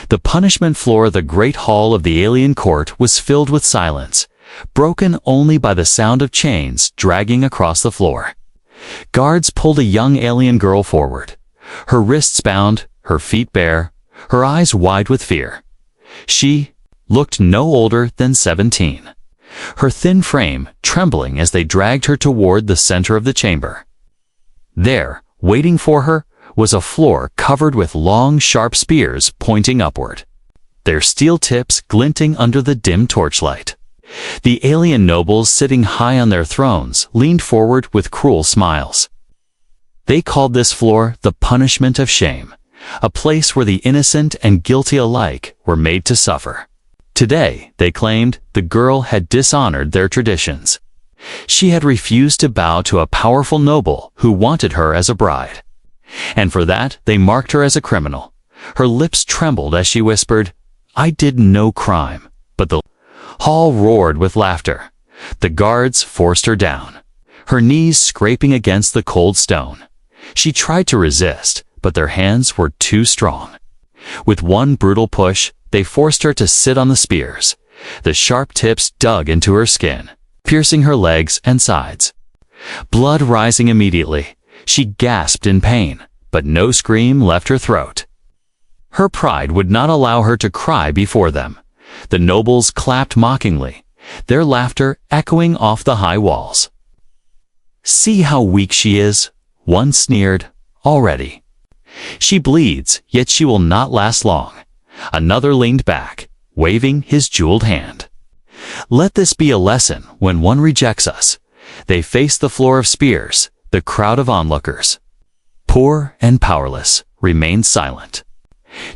The punishment floor of the great hall of the alien court was filled with silence, broken only by the sound of chains dragging across the floor. Guards pulled a young alien girl forward, her wrists bound, her feet bare, her eyes wide with fear. She looked no older than 17, her thin frame trembling as they dragged her toward the center of the chamber. There, waiting for her, was a floor covered with long, sharp spears pointing upward, their steel tips glinting under the dim torchlight. The alien nobles sitting high on their thrones leaned forward with cruel smiles. They called this floor the punishment of shame, a place where the innocent and guilty alike were made to suffer. Today, they claimed, the girl had dishonored their traditions. She had refused to bow to a powerful noble who wanted her as a bride. And for that, they marked her as a criminal. Her lips trembled as she whispered, "I did no crime." But the hall roared with laughter. The guards forced her down, her knees scraping against the cold stone. She tried to resist, but their hands were too strong. With one brutal push, they forced her to sit on the spears. The sharp tips dug into her skin, piercing her legs and sides. Blood rising immediately, she gasped in pain, but no scream left her throat. Her pride would not allow her to cry before them. The nobles clapped mockingly, their laughter echoing off the high walls. "See how weak she is," one sneered, "already. She bleeds, yet she will not last long." Another leaned back, waving his jeweled hand. "Let this be a lesson when one rejects us." They faced the floor of spears, the crowd of onlookers. Poor and powerless, remained silent.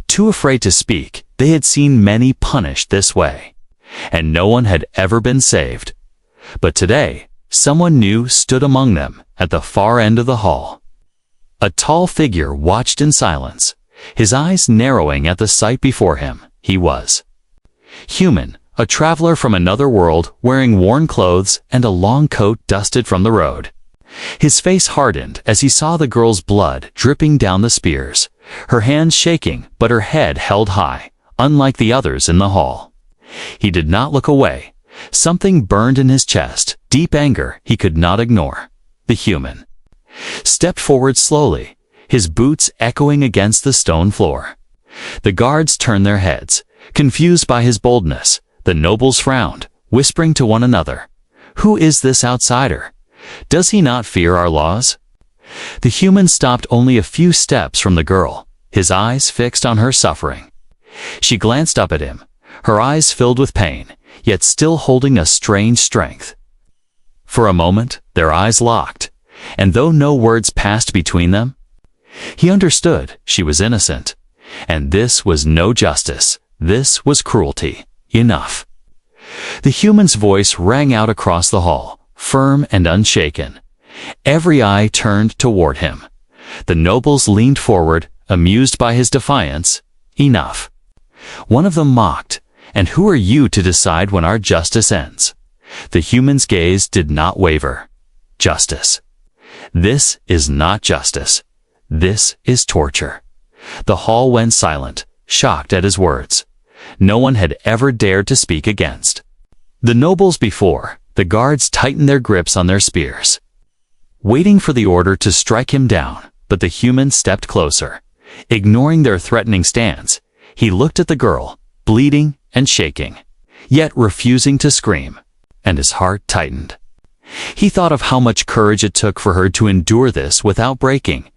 Too afraid to speak, they had seen many punished this way, and no one had ever been saved. But today, someone new stood among them at the far end of the hall. A tall figure watched in silence, his eyes narrowing at the sight before him. He was human, a traveler from another world wearing worn clothes and a long coat dusted from the road. His face hardened as he saw the girl's blood dripping down the spears, her hands shaking but her head held high, unlike the others in the hall. He did not look away. Something burned in his chest, deep anger he could not ignore. The human stepped forward slowly, his boots echoing against the stone floor. The guards turned their heads, confused by his boldness. The nobles frowned, whispering to one another, "Who is this outsider? Does he not fear our laws?" The human stopped only a few steps from the girl, his eyes fixed on her suffering. She glanced up at him, her eyes filled with pain, yet still holding a strange strength. For a moment, their eyes locked, and though no words passed between them, he understood she was innocent. And this was no justice, this was cruelty. Enough. The human's voice rang out across the hall, firm and unshaken. Every eye turned toward him. The nobles leaned forward, amused by his defiance. Enough. One of them mocked, "And who are you to decide when our justice ends?" The human's gaze did not waver. Justice. This is not justice. This is torture. The hall went silent, shocked at his words. No one had ever dared to speak against the nobles before. The guards tightened their grips on their spears, waiting for the order to strike him down, but the human stepped closer. Ignoring their threatening stance, he looked at the girl, bleeding and shaking, yet refusing to scream, and his heart tightened. He thought of how much courage it took for her to endure this without breaking,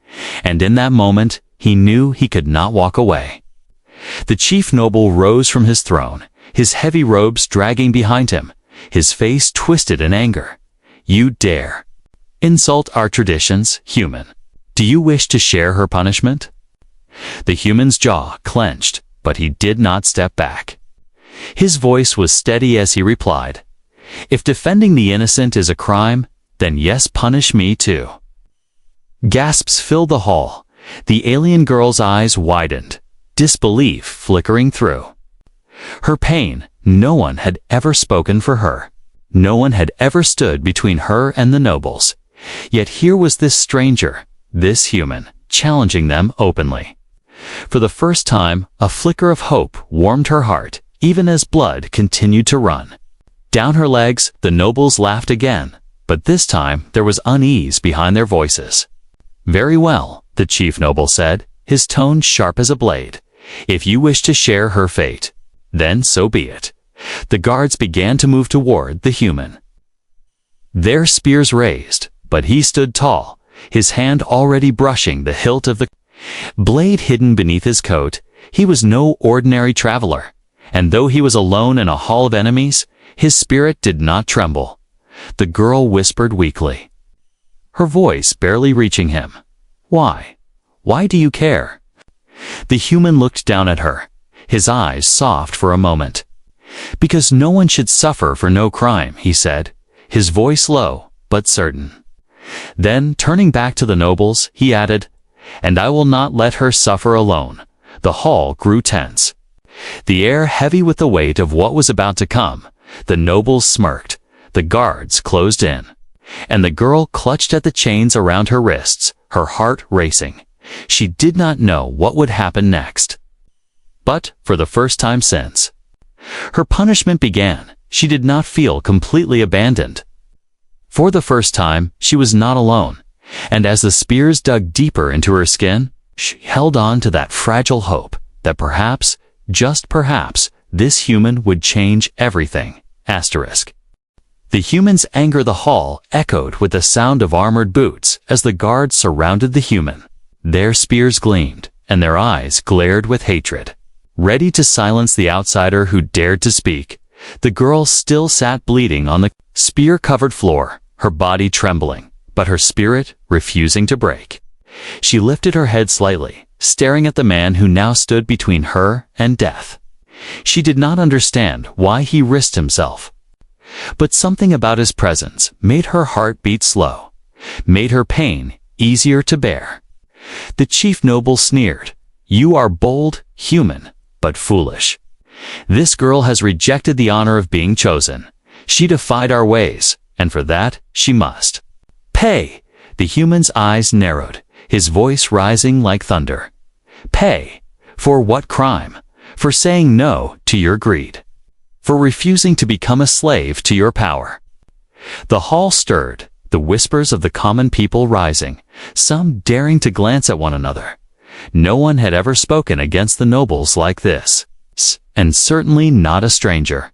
and in that moment, he knew he could not walk away. The chief noble rose from his throne, his heavy robes dragging behind him, his face twisted in anger. "You dare insult our traditions, human. Do you wish to share her punishment?" The human's jaw clenched, but he did not step back. His voice was steady as he replied, "If defending the innocent is a crime, then yes, punish me too." Gasps filled the hall. The alien girl's eyes widened, disbelief flickering through. Her pain, no one had ever spoken for her. No one had ever stood between her and the nobles. Yet here was this stranger, this human, challenging them openly. For the first time, a flicker of hope warmed her heart, even as blood continued to run. Down her legs, the nobles laughed again, but this time there was unease behind their voices. "Very well," the chief noble said, his tone sharp as a blade. "If you wish to share her fate, then so be it." The guards began to move toward the human. Their spears raised, but he stood tall, his hand already brushing the hilt of the blade hidden beneath his coat. He was no ordinary traveler, and though he was alone in a hall of enemies, his spirit did not tremble. The girl whispered weakly, her voice barely reaching him. "Why? Why do you care?" The human looked down at her, his eyes soft for a moment. "Because no one should suffer for no crime," he said, his voice low but certain. Then, turning back to the nobles, he added, "And I will not let her suffer alone." The hall grew tense, the air heavy with the weight of what was about to come. The nobles smirked, the guards closed in, and the girl clutched at the chains around her wrists, her heart racing. She did not know what would happen next. But, for the first time since her punishment began, she did not feel completely abandoned. For the first time, she was not alone, and as the spears dug deeper into her skin, she held on to that fragile hope that perhaps, just perhaps, this human would change everything. The human's anger. The hall echoed with the sound of armored boots as the guards surrounded the human. Their spears gleamed, and their eyes glared with hatred, ready to silence the outsider who dared to speak. The girl still sat bleeding on the spear-covered floor, her body trembling, but her spirit refusing to break. She lifted her head slightly, staring at the man who now stood between her and death. She did not understand why he risked himself, but something about his presence made her heart beat slow, made her pain easier to bear. The chief noble sneered, "You are bold, human, but foolish. This girl has rejected the honor of being chosen. She defied our ways, and for that she must pay." The human's eyes narrowed, his voice rising like thunder. "Pay? For what crime? For saying no to your greed. For refusing to become a slave to your power." The hall stirred, the whispers of the common people rising, some daring to glance at one another. No one had ever spoken against the nobles like this, and certainly not a stranger.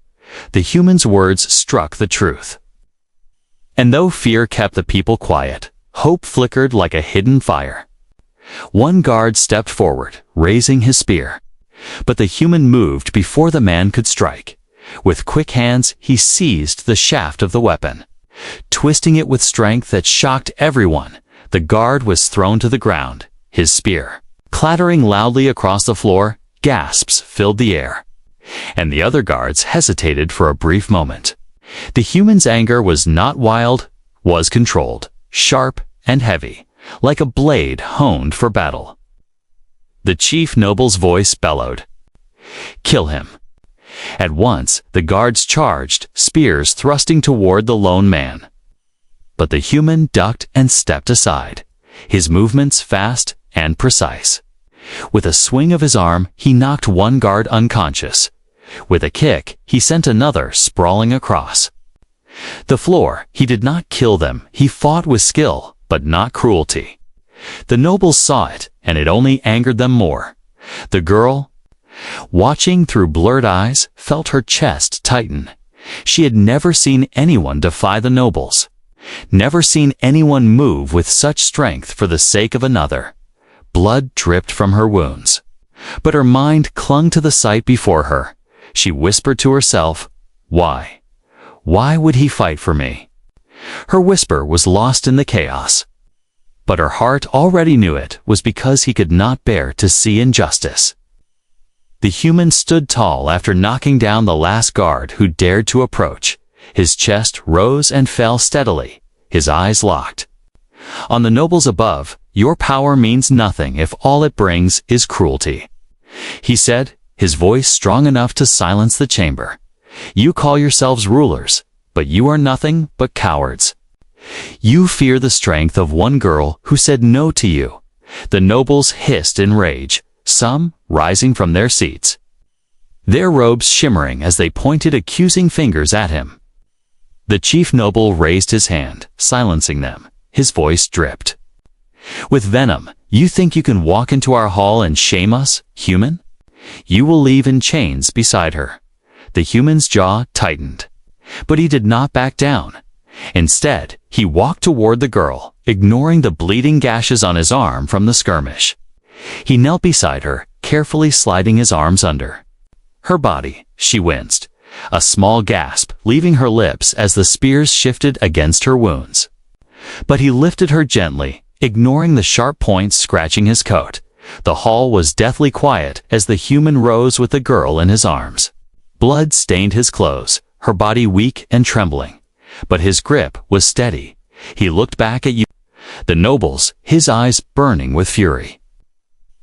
The human's words struck the truth. And though fear kept the people quiet, hope flickered like a hidden fire. One guard stepped forward, raising his spear. But the human moved before the man could strike. With quick hands, he seized the shaft of the weapon. Twisting it with strength that shocked everyone, the guard was thrown to the ground, his spear clattering loudly across the floor. Gasps filled the air, and the other guards hesitated for a brief moment. The human's anger was not wild, was controlled, sharp and heavy, like a blade honed for battle. The chief noble's voice bellowed, "Kill him." At once, the guards charged, spears thrusting toward the lone man. But the human ducked and stepped aside, his movements fast and precise. With a swing of his arm, he knocked one guard unconscious. With a kick, he sent another sprawling across the floor. He did not kill them, he fought with skill, but not cruelty. The nobles saw it, and it only angered them more. The girl, watching through blurred eyes, felt her chest tighten. She had never seen anyone defy the nobles, never seen anyone move with such strength for the sake of another. Blood dripped from her wounds, but her mind clung to the sight before her. She whispered to herself, "Why? Why would he fight for me?" Her whisper was lost in the chaos, but her heart already knew it was because he could not bear to see injustice. The human stood tall after knocking down the last guard who dared to approach. His chest rose and fell steadily, his eyes locked on the nobles above. "Your power means nothing if all it brings is cruelty," he said, his voice strong enough to silence the chamber. "You call yourselves rulers, but you are nothing but cowards. You fear the strength of one girl who said no to you." The nobles hissed in rage, some rising from their seats, their robes shimmering as they pointed accusing fingers at him. The chief noble raised his hand, silencing them. His voice dripped. "With venom, you think you can walk into our hall and shame us, human? You will leave in chains beside her." The human's jaw tightened. But he did not back down. Instead, he walked toward the girl, ignoring the bleeding gashes on his arm from the skirmish. He knelt beside her, carefully sliding his arms under her body. She winced, a small gasp leaving her lips as the spears shifted against her wounds. But he lifted her gently, ignoring the sharp points scratching his coat. The hall was deathly quiet as the human rose with the girl in his arms. Blood stained his clothes, her body weak and trembling. But his grip was steady. He looked back at you, the nobles, his eyes burning with fury.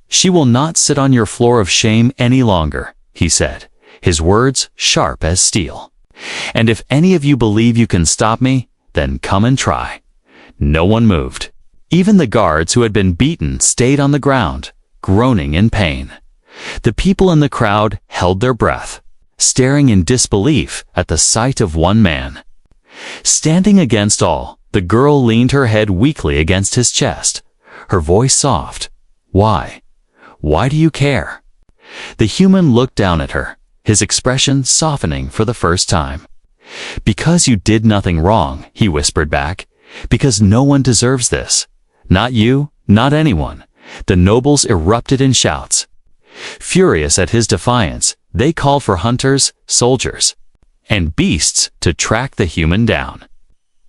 "She will not sit on your floor of shame any longer," he said, his words sharp as steel. "And if any of you believe you can stop me, then come and try." No one moved. Even the guards who had been beaten stayed on the ground, groaning in pain. The people in the crowd held their breath, staring in disbelief at the sight of one man. Standing against all, the girl leaned her head weakly against his chest, her voice soft. "Why? Why do you care?" The human looked down at her, his expression softening for the first time. "Because you did nothing wrong," he whispered back. "Because no one deserves this. Not you, not anyone." The nobles erupted in shouts. Furious at his defiance, they called for hunters, soldiers, and beasts to track the human down.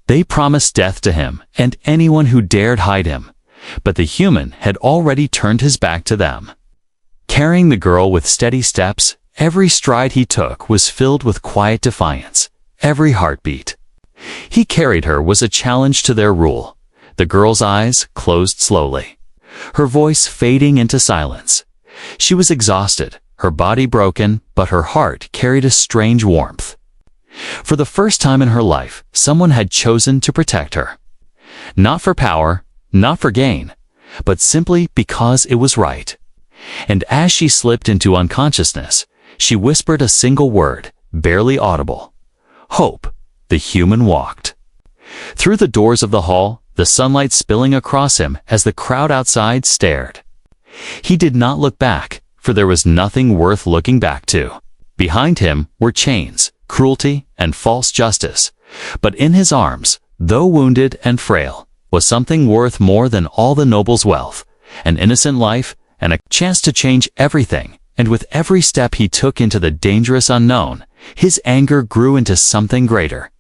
They promised death to him and anyone who dared hide him, but the human had already turned his back to them. Carrying the girl with steady steps, every stride he took was filled with quiet defiance, every heartbeat he carried her was a challenge to their rule. The girl's eyes closed slowly, her voice fading into silence. She was exhausted, her body broken, but her heart carried a strange warmth. For the first time in her life, someone had chosen to protect her. Not for power, not for gain, but simply because it was right. And as she slipped into unconsciousness, she whispered a single word, barely audible. "Hope." The human walked through the doors of the hall, the sunlight spilling across him as the crowd outside stared. He did not look back, for there was nothing worth looking back to. Behind him were chains, cruelty, and false justice. But in his arms, though wounded and frail, was something worth more than all the noble's wealth, an innocent life, and a chance to change everything. And with every step he took into the dangerous unknown, his anger grew into something greater.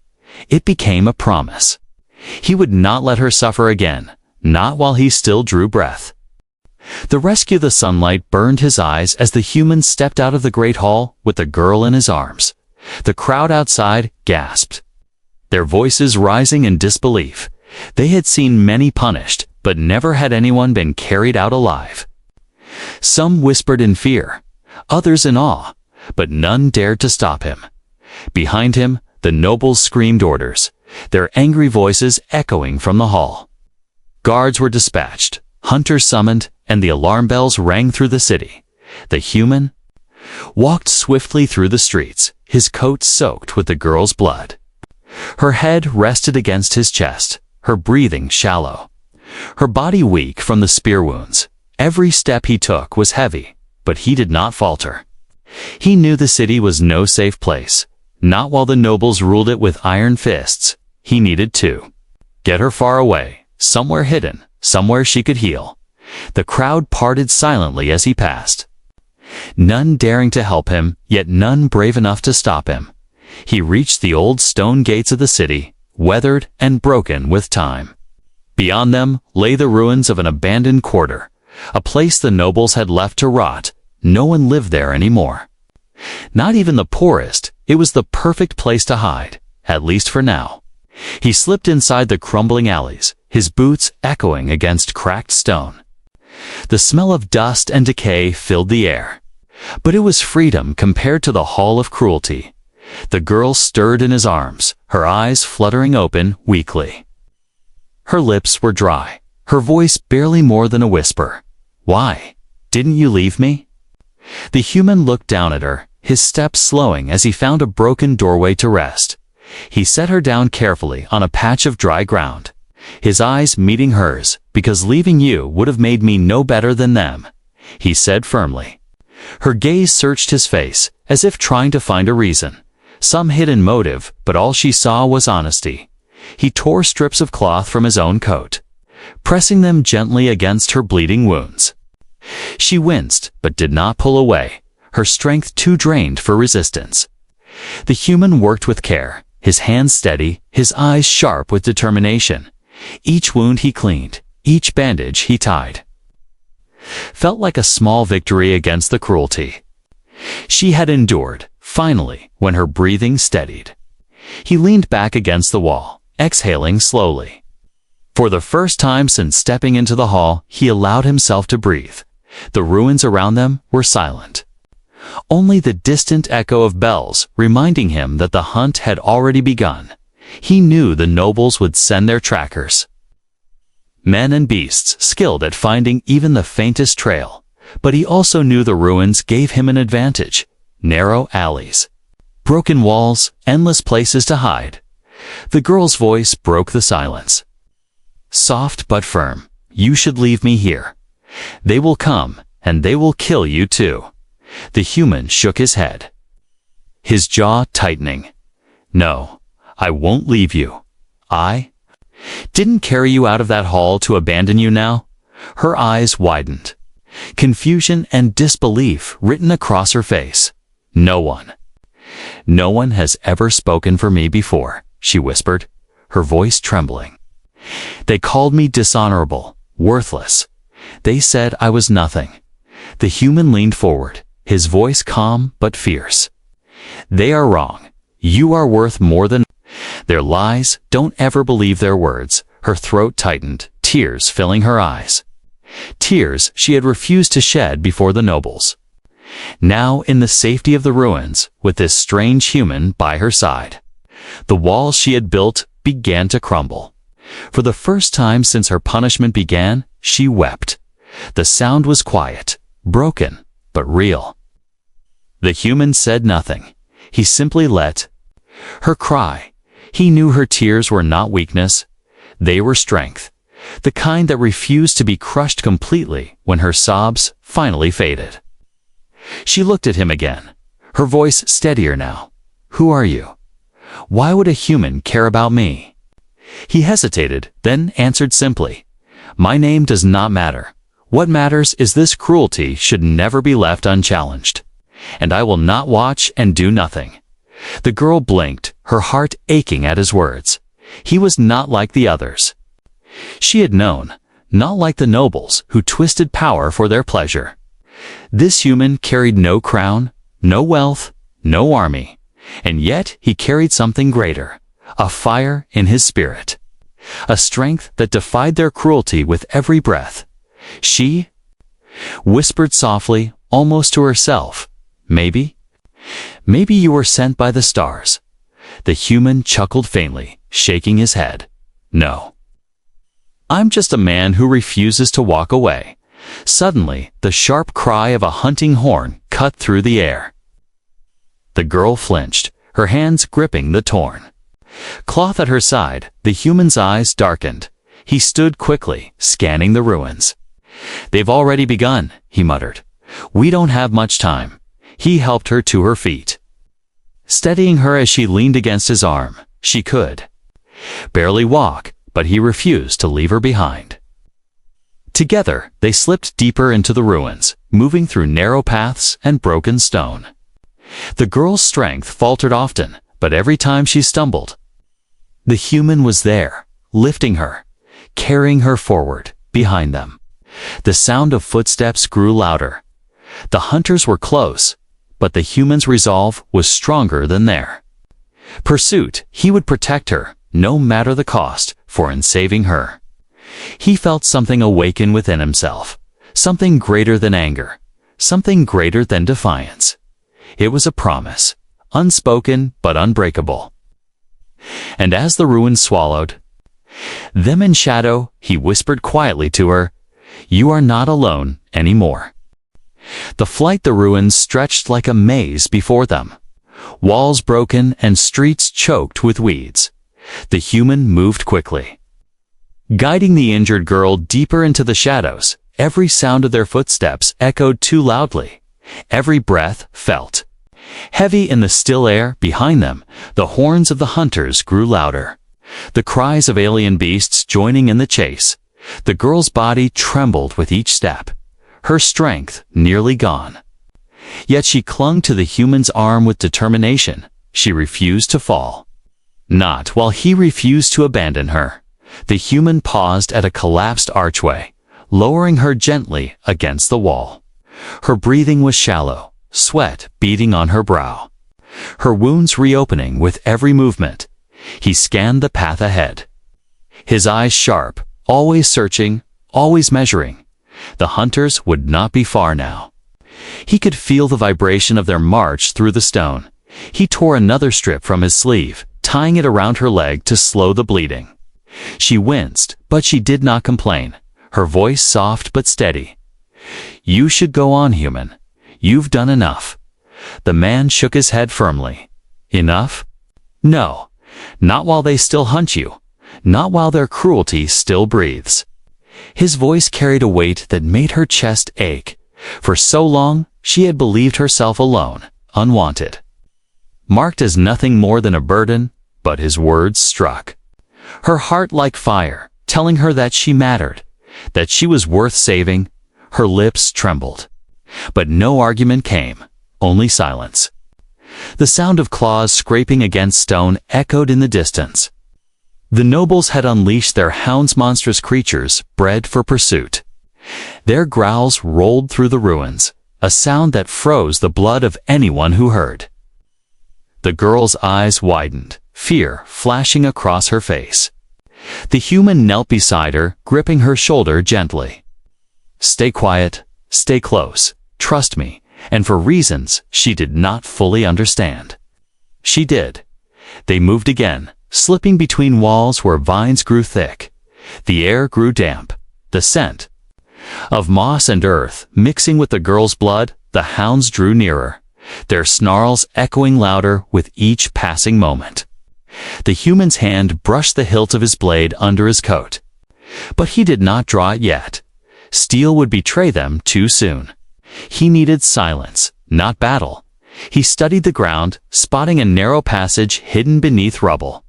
It became a promise. He would not let her suffer again, not while he still drew breath. The sunlight burned his eyes as the human stepped out of the great hall with the girl in his arms. The crowd outside gasped, their voices rising in disbelief. They had seen many punished, but never had anyone been carried out alive. Some whispered in fear, others in awe, but none dared to stop him. Behind him, the nobles screamed orders, their angry voices echoing from the hall. Guards were dispatched, hunters summoned, and the alarm bells rang through the city. The human walked swiftly through the streets, his coat soaked with the girl's blood. Her head rested against his chest, her breathing shallow, her body weak from the spear wounds. Every step he took was heavy, but he did not falter. He knew the city was no safe place, not while the nobles ruled it with iron fists. He needed to get her far away, somewhere hidden, somewhere she could heal. The crowd parted silently as he passed, none daring to help him, yet none brave enough to stop him. He reached the old stone gates of the city, weathered and broken with time. Beyond them lay the ruins of an abandoned quarter, a place the nobles had left to rot. No one lived there anymore. Not even the poorest. It was the perfect place to hide, at least for now. He slipped inside the crumbling alleys, his boots echoing against cracked stone. The smell of dust and decay filled the air. But it was freedom compared to the hall of cruelty. The girl stirred in his arms, her eyes fluttering open weakly. Her lips were dry, her voice barely more than a whisper. "Why? Didn't you leave me?" The human looked down at her, his steps slowing as he found a broken doorway to rest. He set her down carefully on a patch of dry ground, his eyes meeting hers. "Because leaving you would have made me no better than them," he said firmly. Her gaze searched his face, as if trying to find a reason, some hidden motive, but all she saw was honesty. He tore strips of cloth from his own coat, pressing them gently against her bleeding wounds. She winced, but did not pull away, her strength too drained for resistance. The human worked with care, his hands steady, his eyes sharp with determination. Each wound he cleaned, each bandage he tied, felt like a small victory against the cruelty she had endured. Finally, when her breathing steadied, he leaned back against the wall, exhaling slowly. For the first time since stepping into the hall, he allowed himself to breathe. The ruins around them were silent. Only the distant echo of bells reminding him that the hunt had already begun. He knew the nobles would send their trackers, men and beasts skilled at finding even the faintest trail. But he also knew the ruins gave him an advantage. Narrow alleys, broken walls, endless places to hide. The girl's voice broke the silence. Soft but firm. "You should leave me here. They will come, and they will kill you too." The human shook his head, his jaw tightening. "No, I won't leave you. I didn't carry you out of that hall to abandon you now." Her eyes widened, confusion and disbelief written across her face. No one has ever spoken for me before," she whispered, her voice trembling. "They called me dishonorable, worthless. They said I was nothing." The human leaned forward, his voice calm but fierce. "They are wrong. You are worth more than their lies. Don't ever believe their words." Her throat tightened, tears filling her eyes. Tears she had refused to shed before the nobles. Now, in the safety of the ruins, with this strange human by her side, the walls she had built began to crumble. For the first time since her punishment began, she wept. The sound was quiet, broken, but real. The human said nothing. He simply let her cry. He knew her tears were not weakness. They were strength, the kind that refused to be crushed completely when her sobs finally faded. She looked at him again, her voice steadier now. "Who are you? Why would a human care about me?" He hesitated, then answered simply, "My name does not matter. What matters is this cruelty should never be left unchallenged. And I will not watch and do nothing." The girl blinked, her heart aching at his words. He was not like the others she had known, not like the nobles who twisted power for their pleasure. This human carried no crown, no wealth, no army, and yet he carried something greater, a fire in his spirit, a strength that defied their cruelty with every breath. She whispered softly, almost to herself, Maybe you were sent by the stars." The human chuckled faintly, shaking his head. "No. I'm just a man who refuses to walk away." Suddenly, the sharp cry of a hunting horn cut through the air. The girl flinched, her hands gripping the torn cloth at her side. The human's eyes darkened. He stood quickly, scanning the ruins. "They've already begun," he muttered. "We don't have much time." He helped her to her feet, steadying her as she leaned against his arm. She could barely walk, but he refused to leave her behind. Together, they slipped deeper into the ruins, moving through narrow paths and broken stone. The girl's strength faltered often, but every time she stumbled, the human was there, lifting her, carrying her forward, behind them. The sound of footsteps grew louder. The hunters were close, but the human's resolve was stronger than their pursuit. He would protect her, no matter the cost, for in saving her, he felt something awaken within himself, something greater than anger, something greater than defiance. It was a promise, unspoken but unbreakable. And as the ruins swallowed them in shadow, he whispered quietly to her, "You are not alone anymore." The ruins stretched like a maze before them. Walls broken and streets choked with weeds. The human moved quickly, guiding the injured girl deeper into the shadows. Every sound of their footsteps echoed too loudly. Every breath felt heavy in the still air behind them. The horns of the hunters grew louder, the cries of alien beasts joining in the chase. The girl's body trembled with each step, her strength nearly gone. Yet she clung to the human's arm with determination. She refused to fall. Not while he refused to abandon her. The human paused at a collapsed archway, lowering her gently against the wall. Her breathing was shallow, sweat beading on her brow, her wounds reopening with every movement. He scanned the path ahead, his eyes sharp, always searching, always measuring. The hunters would not be far now. He could feel the vibration of their march through the stone. He tore another strip from his sleeve, tying it around her leg to slow the bleeding. She winced, but she did not complain, her voice soft but steady. "You should go on, human. You've done enough." The man shook his head firmly. "Enough? No, not while they still hunt you, not while their cruelty still breathes." His voice carried a weight that made her chest ache. For so long, she had believed herself alone, unwanted, marked as nothing more than a burden, but his words struck her heart like fire, telling her that she mattered, that she was worth saving. Her lips trembled, but no argument came, only silence. The sound of claws scraping against stone echoed in the distance. The nobles had unleashed their hounds, monstrous creatures bred for pursuit. Their growls rolled through the ruins, a sound that froze the blood of anyone who heard. The girl's eyes widened, fear flashing across her face. The human knelt beside her, gripping her shoulder gently. "Stay quiet, stay close, trust me," and for reasons she did not fully understand. She did. They moved again, slipping between walls where vines grew thick. The air grew damp, the scent of moss and earth mixing with the girl's blood. The hounds drew nearer, their snarls echoing louder with each passing moment. The human's hand brushed the hilt of his blade under his coat, but he did not draw it yet. Steel would betray them too soon. He needed silence, not battle. He studied the ground, spotting a narrow passage hidden beneath rubble,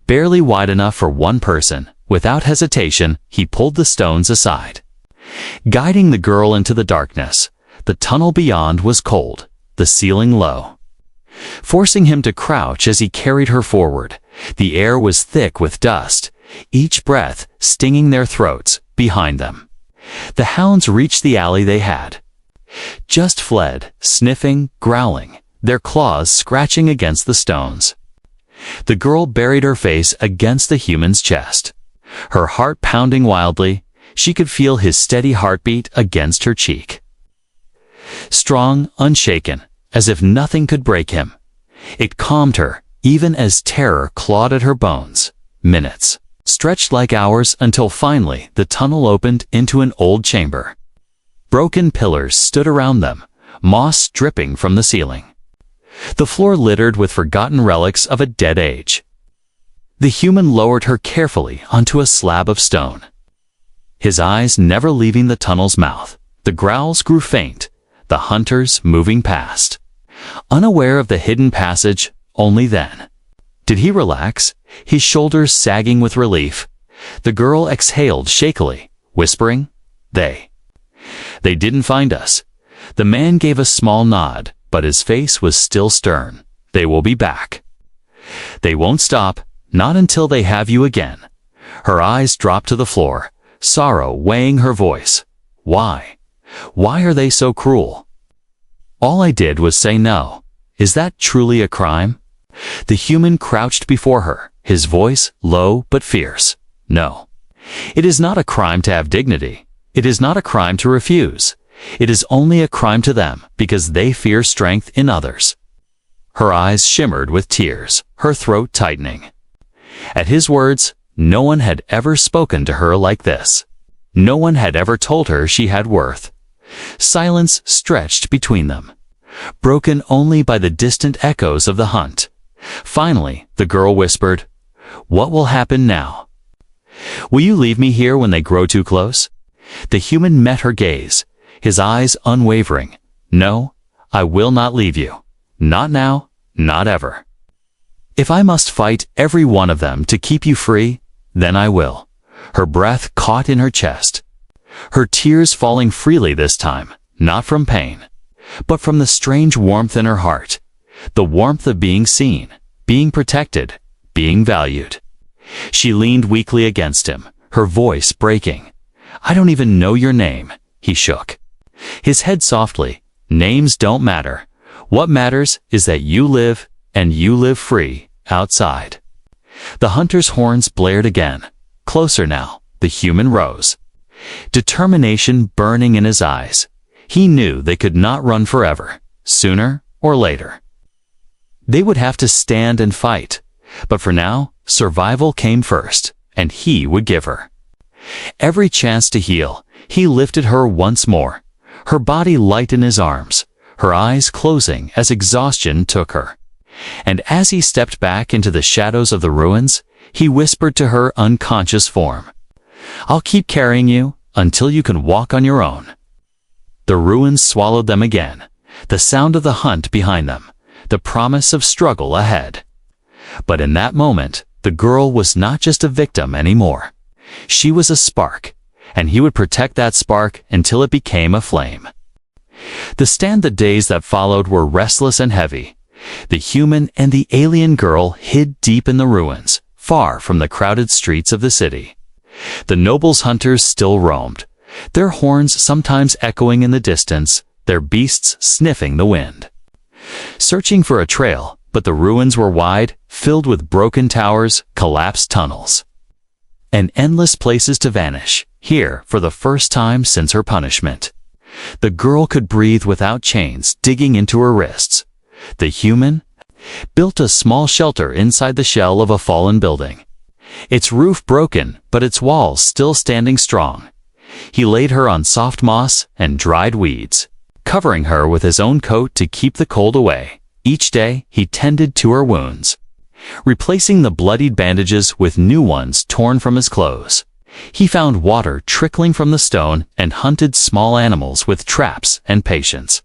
barely wide enough for one person. Without hesitation, he pulled the stones aside, guiding the girl into the darkness. The tunnel beyond was cold, the ceiling low, forcing him to crouch as he carried her forward. The air was thick with dust, each breath stinging their throats. Behind them, the hounds reached the alley they had just fled, sniffing, growling, their claws scratching against the stones. The girl buried her face against the human's chest, her heart pounding wildly. She could feel his steady heartbeat against her cheek. Strong, unshaken, as if nothing could break him. It calmed her, even as terror clawed at her bones. Minutes stretched like hours until finally the tunnel opened into an old chamber. Broken pillars stood around them, moss dripping from the ceiling. The floor littered with forgotten relics of a dead age. The human lowered her carefully onto a slab of stone, his eyes never leaving the tunnel's mouth. The growls grew faint, the hunters moving past, unaware of the hidden passage. Only then did he relax, his shoulders sagging with relief. The girl exhaled shakily, whispering, They didn't find us." The man gave a small nod, but his face was still stern. "They will be back. They won't stop, not until they have you again." Her eyes dropped to the floor, sorrow weighing her voice. "Why? Why are they so cruel?" "All I did was say no. Is that truly a crime?" The human crouched before her, his voice low but fierce. "No. It is not a crime to have dignity. It is not a crime to refuse. It is only a crime to them because they fear strength in others." Her eyes shimmered with tears, her throat tightening. At his words, no one had ever spoken to her like this. No one had ever told her she had worth. Silence stretched between them, broken only by the distant echoes of the hunt. Finally, the girl whispered, "What will happen now? Will you leave me here when they grow too close?" The human met her gaze, his eyes unwavering. "No, I will not leave you. Not now, not ever. If I must fight every one of them to keep you free, then I will." Her breath caught in her chest, her tears falling freely this time, not from pain, but from the strange warmth in her heart, the warmth of being seen, being protected, being valued. She leaned weakly against him, her voice breaking. "I don't even know your name," he shook his head softly. "Names don't matter. What matters is that you live, and you live free, outside." The hunter's horns blared again. Closer now, the human rose, determination burning in his eyes. He knew they could not run forever. Sooner or later, they would have to stand and fight. But for now, survival came first, and he would give her every chance to heal. He lifted her once more, her body light in his arms, her eyes closing as exhaustion took her. And as he stepped back into the shadows of the ruins, he whispered to her unconscious form, "I'll keep carrying you until you can walk on your own." The ruins swallowed them again, the sound of the hunt behind them, the promise of struggle ahead. But in that moment, the girl was not just a victim anymore. She was a spark, and he would protect that spark until it became a flame. The days that followed were restless and heavy. The human and the alien girl hid deep in the ruins, far from the crowded streets of the city. The nobles' hunters still roamed, their horns sometimes echoing in the distance, their beasts sniffing the wind, searching for a trail, but the ruins were wide, filled with broken towers, collapsed tunnels, and endless places to vanish. Here, for the first time since her punishment, the girl could breathe without chains digging into her wrists. The human built a small shelter inside the shell of a fallen building, its roof broken but its walls still standing strong. He laid her on soft moss and dried weeds, covering her with his own coat to keep the cold away. Each day he tended to her wounds, replacing the bloodied bandages with new ones torn from his clothes. He found water trickling from the stone and hunted small animals with traps and patience.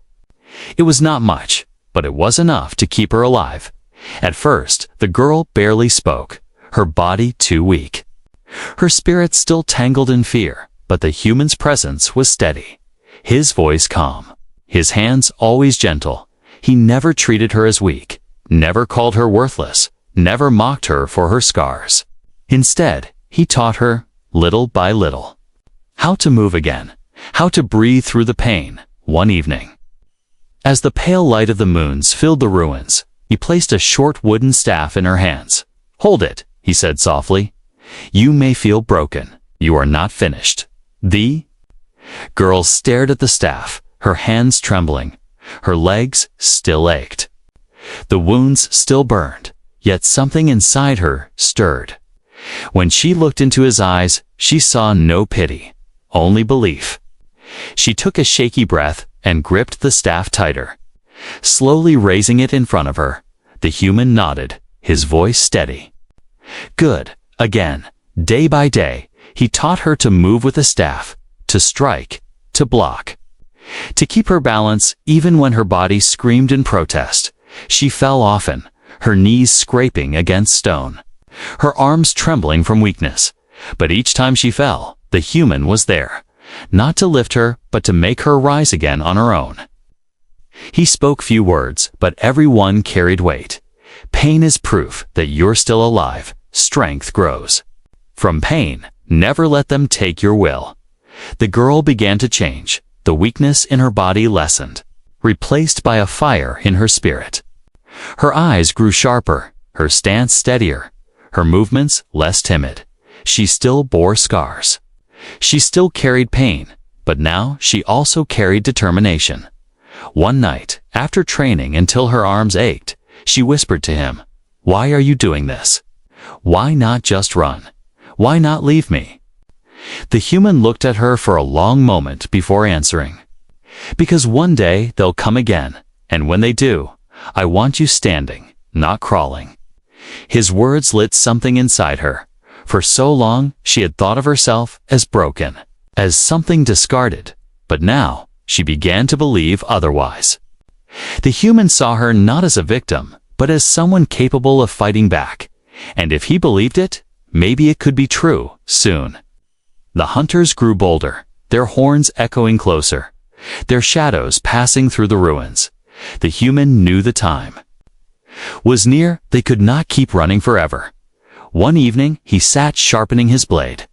It was not much, but it was enough to keep her alive. At first, the girl barely spoke, her body too weak, her spirit still tangled in fear, but the human's presence was steady, his voice calm, his hands always gentle. He never treated her as weak, never called her worthless, never mocked her for her scars. Instead, he taught her, little by little, how to move again, how to breathe through the pain. One evening, as the pale light of the moons filled the ruins, he placed a short wooden staff in her hands. "Hold it," he said softly. "You may feel broken. You are not finished." The girl stared at the staff, her hands trembling. Her legs still ached. The wounds still burned, yet something inside her stirred. When she looked into his eyes, she saw no pity, only belief. She took a shaky breath and gripped the staff tighter, slowly raising it in front of her. The human nodded, his voice steady. "Good." Again, day by day, he taught her to move with the staff, to strike, to block, to keep her balance even when her body screamed in protest. She fell often, her knees scraping against stone, her arms trembling from weakness. But each time she fell, the human was there, not to lift her, but to make her rise again on her own. He spoke few words, but every one carried weight. Pain is proof that you're still alive. Strength grows from pain. Never let them take your will. The girl began to change. The weakness in her body lessened, replaced by a fire in her spirit. Her eyes grew sharper, her stance steadier, her movements less timid. She still bore scars. She still carried pain, but now she also carried determination. One night, after training until her arms ached, she whispered to him, "Why are you doing this? Why not just run? Why not leave me?" The human looked at her for a long moment before answering. Because one day they'll come again, and when they do, I want you standing, not crawling." His words lit something inside her. For so long, she had thought of herself as broken, as something discarded, but now she began to believe otherwise. The human saw her not as a victim, but as someone capable of fighting back, and if he believed it, maybe it could be true soon. The hunters grew bolder, their horns echoing closer, their shadows passing through the ruins. The human knew the time was near. They could not keep running forever. One evening, he sat sharpening his blade.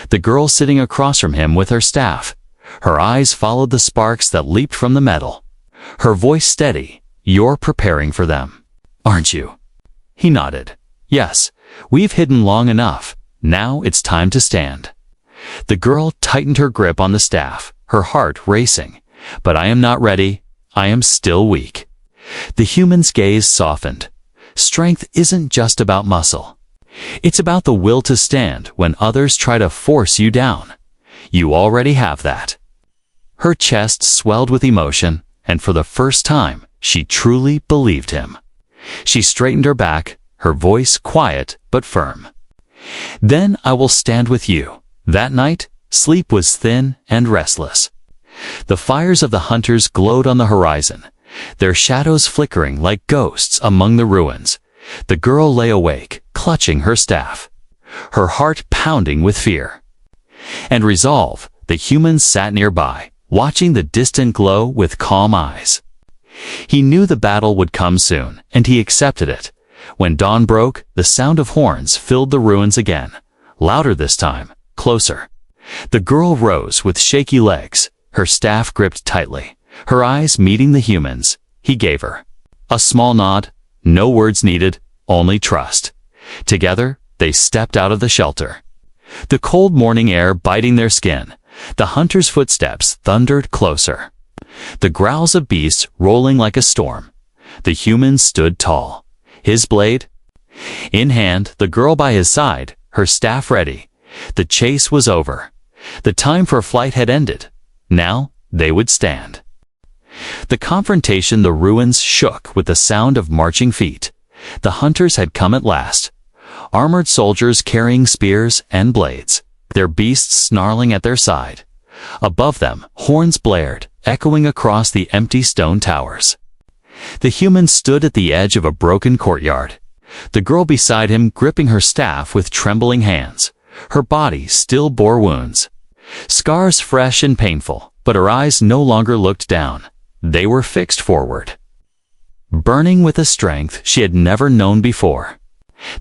The girl sitting across from him with her staff. Her eyes followed the sparks that leaped from the metal. Her voice steady. "You're preparing for them, aren't you?" He nodded. "Yes, we've hidden long enough. Now it's time to stand." The girl tightened her grip on the staff, her heart racing. "But I am not ready. I am still weak." The human's gaze softened. Strength isn't just about muscle. It's about the will to stand when others try to force you down. You already have that. Her chest swelled with emotion, and for the first time, she truly believed him. She straightened her back, her voice quiet but firm. "Then I will stand with you." That night, sleep was thin and restless. The fires of the hunters glowed on the horizon, their shadows flickering like ghosts among the ruins. The girl lay awake, clutching her staff, her heart pounding with fear and resolve. The humans sat nearby, watching the distant glow with calm eyes. He knew the battle would come soon, and he accepted it. When dawn broke, the sound of horns filled the ruins again, louder this time, closer. The girl rose with shaky legs, her staff gripped tightly, her eyes meeting the humans. He gave her a small nod, no words needed, only trust. Together, they stepped out of the shelter. The cold morning air biting their skin, the hunters' footsteps thundered closer. The growls of beasts rolling like a storm. The human stood tall, his blade in hand, the girl by his side, her staff ready. The chase was over. The time for flight had ended. Now they would stand. The confrontation, the ruins shook with the sound of marching feet. The hunters had come at last. Armored soldiers carrying spears and blades, their beasts snarling at their side. Above them, horns blared, echoing across the empty stone towers. The human stood at the edge of a broken courtyard. The girl beside him gripping her staff with trembling hands. Her body still bore wounds, scars fresh and painful, but her eyes no longer looked down. They were fixed forward, burning with a strength she had never known before.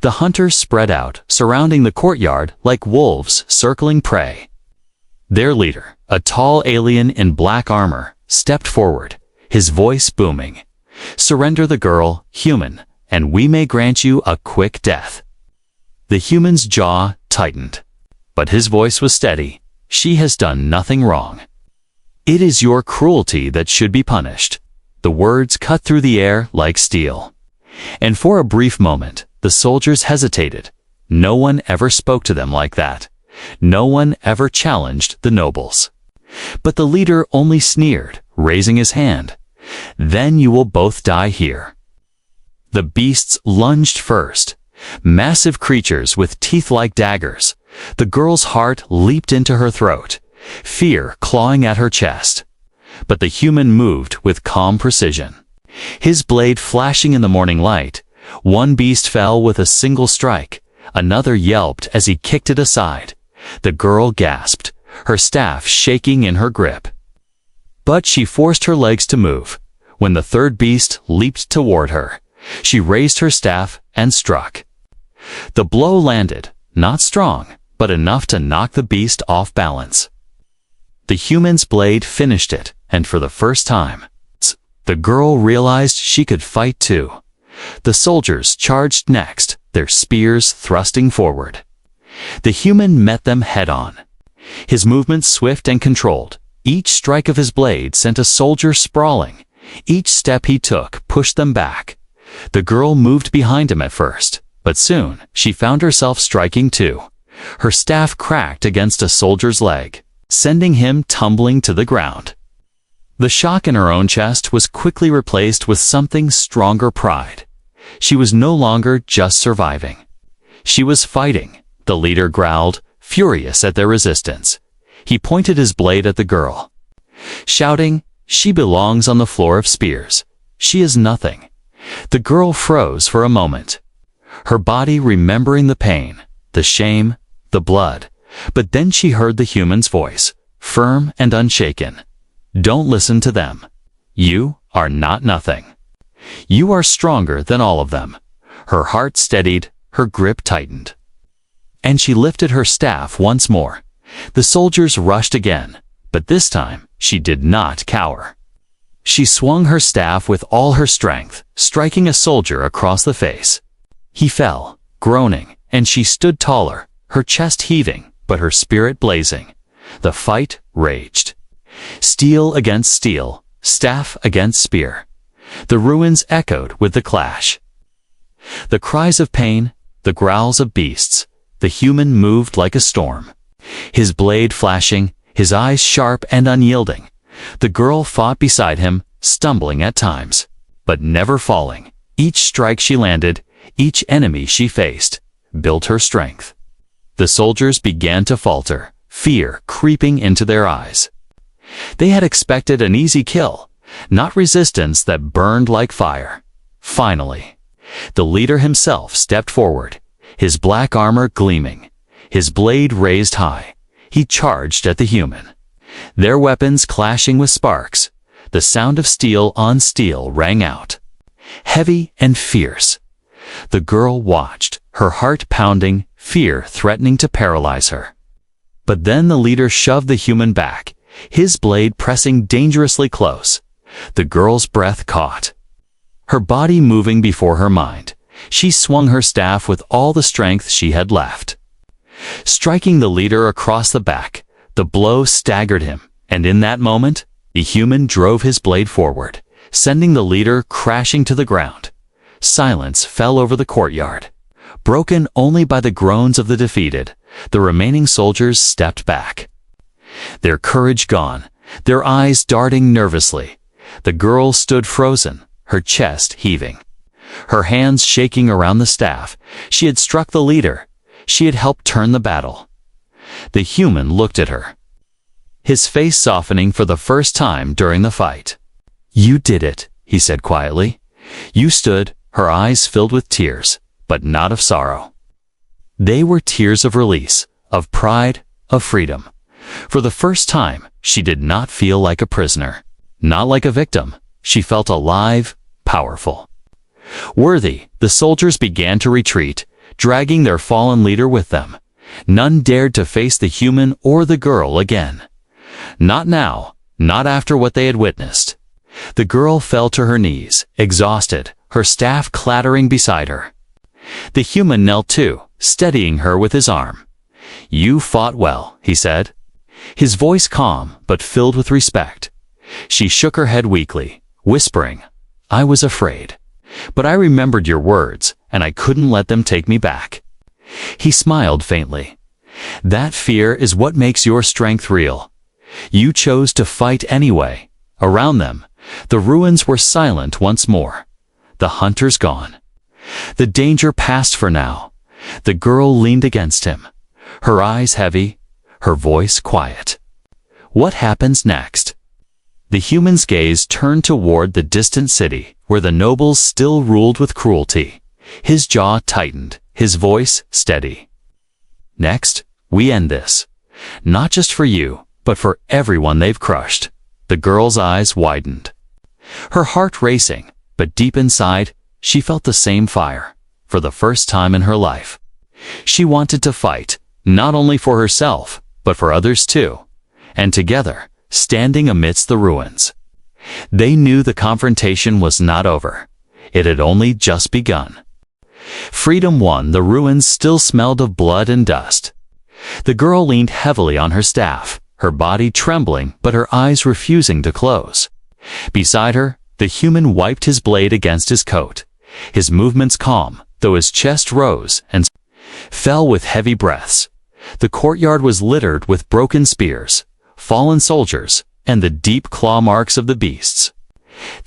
The hunters spread out, surrounding the courtyard like wolves circling prey. Their leader, a tall alien in black armor, stepped forward, his voice booming. "Surrender the girl, human, and we may grant you a quick death." The human's jaw tightened, but his voice was steady. "She has done nothing wrong. It is your cruelty that should be punished." The words cut through the air like steel. And for a brief moment, the soldiers hesitated. No one ever spoke to them like that. No one ever challenged the nobles. But the leader only sneered, raising his hand. "Then you will both die here." The beasts lunged first, massive creatures with teeth like daggers. The girl's heart leaped into her throat, fear clawing at her chest. But the human moved with calm precision, his blade flashing in the morning light. One beast fell with a single strike, another yelped as he kicked it aside. The girl gasped, her staff shaking in her grip. But she forced her legs to move. When the third beast leaped toward her, she raised her staff and struck. The blow landed, not strong, but enough to knock the beast off balance. The human's blade finished it, and for the first time, the girl realized she could fight too. The soldiers charged next, their spears thrusting forward. The human met them head-on, his movements swift and controlled. Each strike of his blade sent a soldier sprawling. Each step he took pushed them back. The girl moved behind him at first, but soon she found herself striking too. Her staff cracked against a soldier's leg, sending him tumbling to the ground. The shock in her own chest was quickly replaced with something stronger: pride. She was no longer just surviving. She was fighting. The leader growled, furious at their resistance. He pointed his blade at the girl, shouting, "She belongs on the floor of spears. She is nothing." The girl froze for a moment, her body remembering the pain, the shame, the blood. But then she heard the human's voice, firm and unshaken. "Don't listen to them. You are not nothing. You are stronger than all of them." Her heart steadied, her grip tightened. And she lifted her staff once more. The soldiers rushed again, but this time she did not cower. She swung her staff with all her strength, striking a soldier across the face. He fell, groaning, and she stood taller, her chest heaving, but her spirit blazing. The fight raged. Steel against steel, staff against spear. The ruins echoed with the clash. The cries of pain, the growls of beasts. The human moved like a storm, his blade flashing, his eyes sharp and unyielding. The girl fought beside him, stumbling at times, but never falling. Each strike she landed, each enemy she faced, built her strength. The soldiers began to falter, fear creeping into their eyes. They had expected an easy kill, not resistance that burned like fire. Finally, the leader himself stepped forward, his black armor gleaming, his blade raised high. He charged at the human, their weapons clashing with sparks. The sound of steel on steel rang out, heavy and fierce. The girl watched, her heart pounding, fear threatening to paralyze her. But then the leader shoved the human back, his blade pressing dangerously close. The girl's breath caught, her body moving before her mind. She swung her staff with all the strength she had left, striking the leader across the back. The blow staggered him, and in that moment, the human drove his blade forward, sending the leader crashing to the ground. Silence fell over the courtyard, broken only by the groans of the defeated. The remaining soldiers stepped back, their courage gone, their eyes darting nervously. The girl stood frozen, her chest heaving, her hands shaking around the staff. She had struck the leader. She had helped turn the battle. The human looked at her, his face softening for the first time during the fight. "You did it," he said quietly. "You stood." Her eyes filled with tears, but not of sorrow. They were tears of release, of pride, of freedom. For the first time, she did not feel like a prisoner, not like a victim. She felt alive, powerful, worthy. The soldiers began to retreat, dragging their fallen leader with them. None dared to face the human or the girl again. Not now, not after what they had witnessed. The girl fell to her knees, exhausted, her staff clattering beside her. The human knelt too, steadying her with his arm. "You fought well," he said, his voice calm but filled with respect. She shook her head weakly, whispering, "I was afraid, but I remembered your words, and I couldn't let them take me back." He smiled faintly. "That fear is what makes your strength real. You chose to fight anyway." Around them, the ruins were silent once more. The hunters gone. The danger passed for now. The girl leaned against him, her eyes heavy, her voice quiet. "What happens next?" The human's gaze turned toward the distant city, where the nobles still ruled with cruelty. His jaw tightened, his voice steady. "Next, we end this. Not just for you, but for everyone they've crushed." The girl's eyes widened, her heart racing, but deep inside, she felt the same fire. For the first time in her life, she wanted to fight, not only for herself, but for others too. And together, standing amidst the ruins, they knew the confrontation was not over. It had only just begun. Freedom won. The ruins still smelled of blood and dust. The girl leaned heavily on her staff, her body trembling but her eyes refusing to close. Beside her, the human wiped his blade against his coat, his movements calm, though his chest rose and fell with heavy breaths. The courtyard was littered with broken spears, fallen soldiers, and the deep claw marks of the beasts.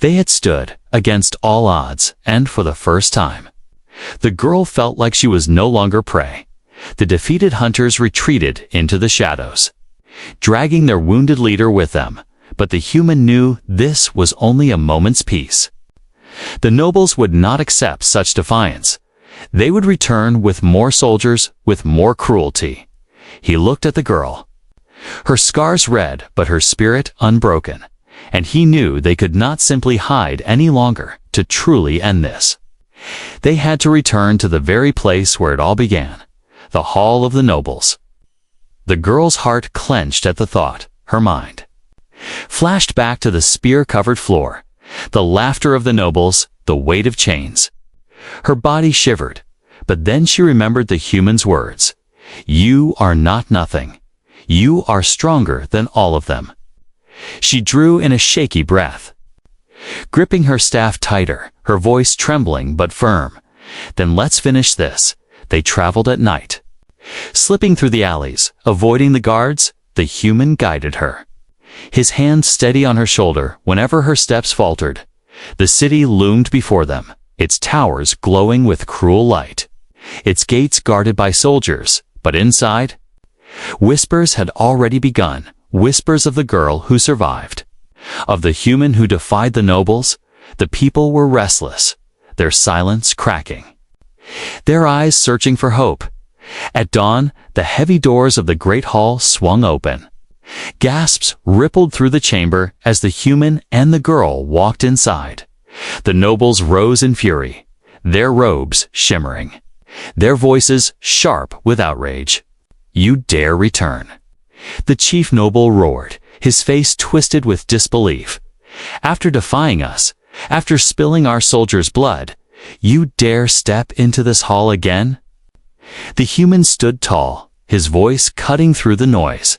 They had stood against all odds, and for the first time, the girl felt like she was no longer prey. The defeated hunters retreated into the shadows, dragging their wounded leader with them, but the human knew this was only a moment's peace. The nobles would not accept such defiance. They would return with more soldiers, with more cruelty. He looked at the girl. Her scars red, but her spirit unbroken, and he knew they could not simply hide any longer to truly end this. They had to return to the very place where it all began, the Hall of the Nobles. The girl's heart clenched at the thought. Her mind flashed back to the spear-covered floor, the laughter of the nobles, the weight of chains. Her body shivered, but then she remembered the human's words. "You are not nothing. You are stronger than all of them." She drew in a shaky breath, gripping her staff tighter, her voice trembling but firm. "Then let's finish this." They traveled at night, slipping through the alleys, avoiding the guards. The human guided her, his hand steady on her shoulder whenever her steps faltered. The city loomed before them, its towers glowing with cruel light, its gates guarded by soldiers, but inside, whispers had already begun, whispers of the girl who survived, of the human who defied the nobles. The people were restless, their silence cracking, their eyes searching for hope. At dawn, the heavy doors of the great hall swung open. Gasps rippled through the chamber as the human and the girl walked inside. The nobles rose in fury, their robes shimmering, their voices sharp with outrage. "You dare return?" The chief noble roared, his face twisted with disbelief. "After defying us, after spilling our soldiers' blood, you dare step into this hall again?" The human stood tall, his voice cutting through the noise.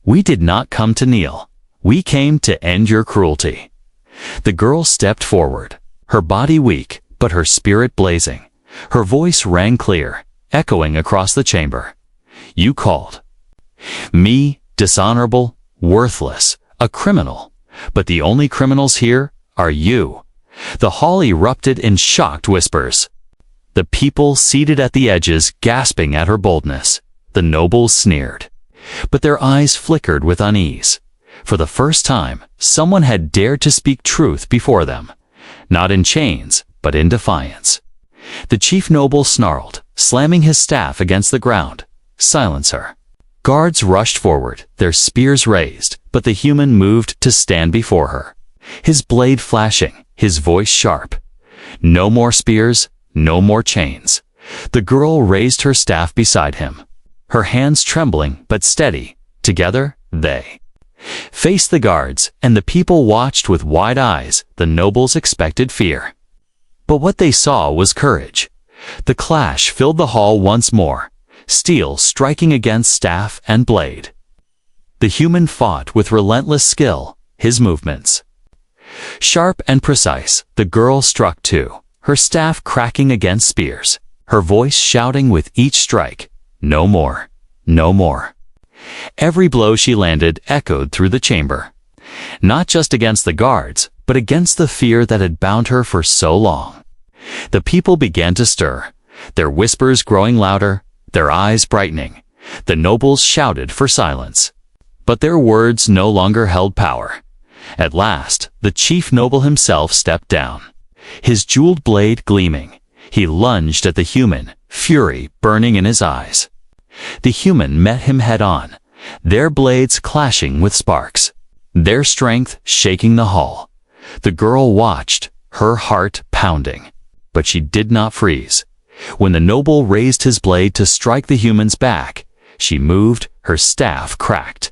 "We did not come to kneel. We came to end your cruelty." The girl stepped forward, her body weak, but her spirit blazing. Her voice rang clear, echoing across the chamber. "You called me dishonorable, worthless, a criminal, but the only criminals here are you." The hall erupted in shocked whispers, the people seated at the edges gasping at her boldness. The nobles sneered, but their eyes flickered with unease. For the first time, someone had dared to speak truth before them, not in chains, but in defiance. The chief noble snarled, slamming his staff against the ground. "Silence her." Guards rushed forward, their spears raised, but the human moved to stand before her, his blade flashing, his voice sharp. "No more spears, no more chains." The girl raised her staff beside him, her hands trembling but steady. Together, they faced the guards, and the people watched with wide eyes. The nobles expected fear, but what they saw was courage. The clash filled the hall once more, steel striking against staff and blade. The human fought with relentless skill, his movements sharp and precise. The girl struck too, her staff cracking against spears, her voice shouting with each strike, "No more, no more." Every blow she landed echoed through the chamber, not just against the guards, but against the fear that had bound her for so long. The people began to stir, their whispers growing louder, their eyes brightening. The nobles shouted for silence, but their words no longer held power. At last, the chief noble himself stepped down, his jeweled blade gleaming. He lunged at the human, fury burning in his eyes. The human met him head-on, their blades clashing with sparks, their strength shaking the hall. The girl watched, her heart pounding, but she did not freeze. When the noble raised his blade to strike the human's back, she moved, her staff cracked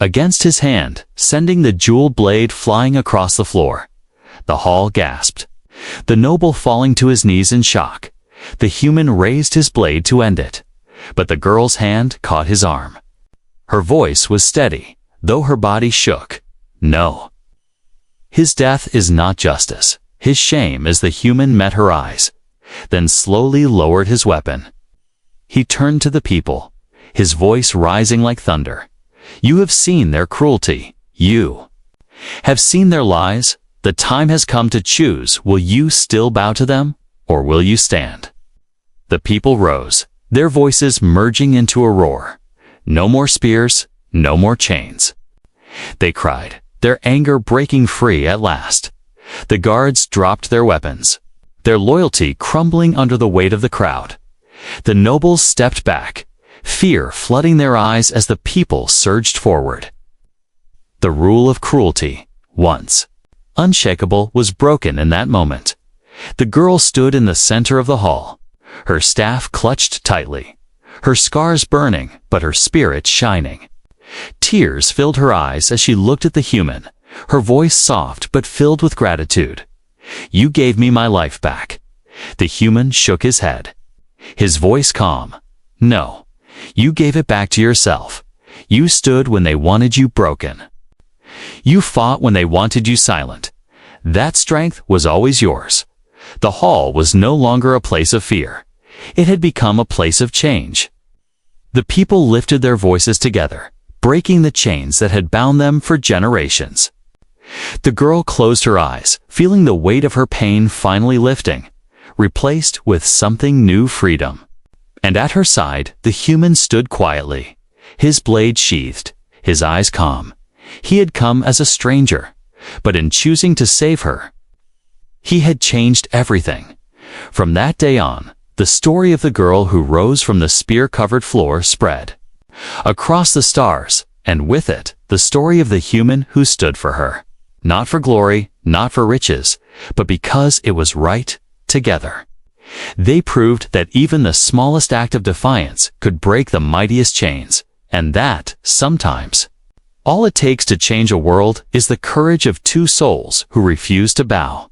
against his hand, sending the jeweled blade flying across the floor. The hall gasped, the noble falling to his knees in shock. The human raised his blade to end it, but the girl's hand caught his arm. Her voice was steady, though her body shook. "No. His death is not justice. His shame." As the human met her eyes, then slowly lowered his weapon. He turned to the people, his voice rising like thunder. "You have seen their cruelty. you have seen their lies. The time has come to choose. Will you still bow to them, or will you stand? The people rose, their voices merging into a roar. No more spears, no more chains. They cried, their anger breaking free at last. The guards dropped their weapons, their loyalty crumbling under the weight of the crowd. The nobles stepped back, fear flooding their eyes as the people surged forward. The rule of cruelty, once unshakable, was broken in that moment. The girl stood in the center of the hall, her staff clutched tightly, her scars burning but her spirit shining. Tears filled her eyes as she looked at the human, her voice soft but filled with gratitude. You gave me my life back. The human shook his head, his voice calm. No, you gave it back to yourself. You stood when they wanted you broken. You fought when they wanted you silent. That strength was always yours. The hall was no longer a place of fear. It had become a place of change. The people lifted their voices together, breaking the chains that had bound them for generations. The girl closed her eyes, feeling the weight of her pain finally lifting, replaced with something new: freedom. And at her side, the human stood quietly, his blade sheathed, his eyes calm. He had come as a stranger, but in choosing to save her, he had changed everything. From that day on, the story of the girl who rose from the spear-covered floor spread across the stars, and with it, the story of the human who stood for her. Not for glory, not for riches, but because it was right. Together, they proved that even the smallest act of defiance could break the mightiest chains, and that, sometimes, all it takes to change a world is the courage of two souls who refuse to bow.